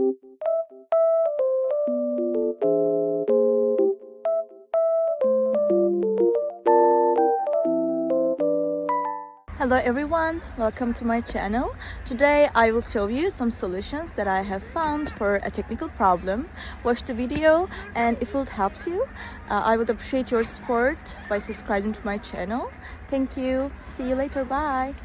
Hello everyone, welcome to my channel. Today I will show you some solutions that I have found for a technical problem. Watch the video, and if it helps you, I would appreciate your support by subscribing to my channel. Thank you. See you later. Bye.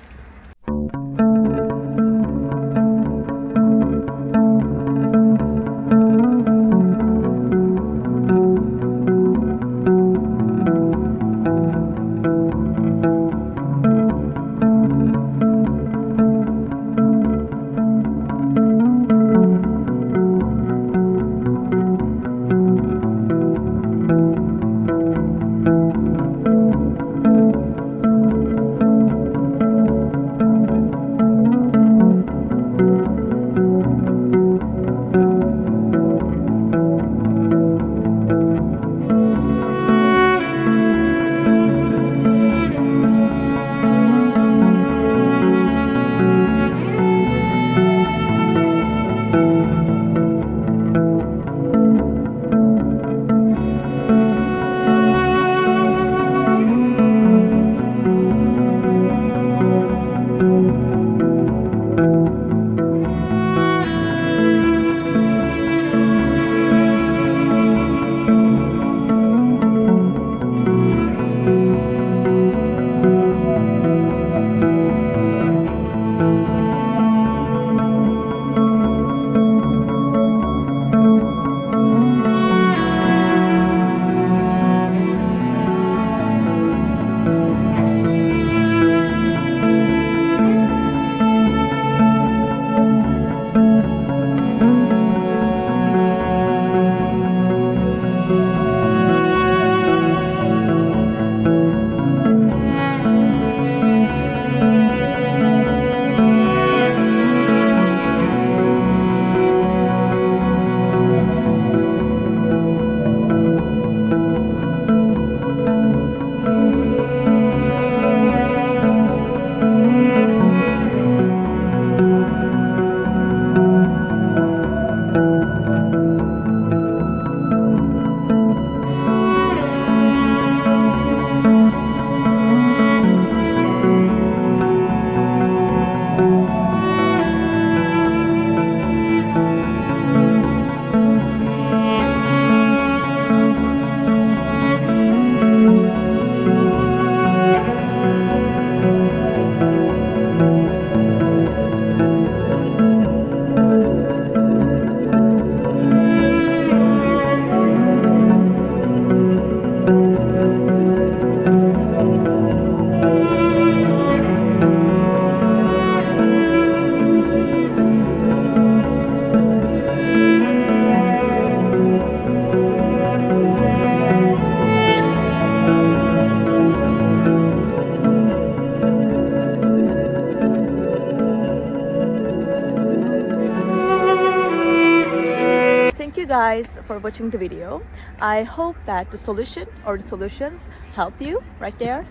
Thank you guys for watching the video. I hope that the solution or the solutions helped you right there.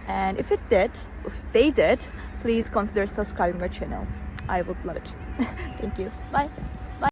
And if they did, please consider subscribing my channel. I would love it. Thank you. Bye.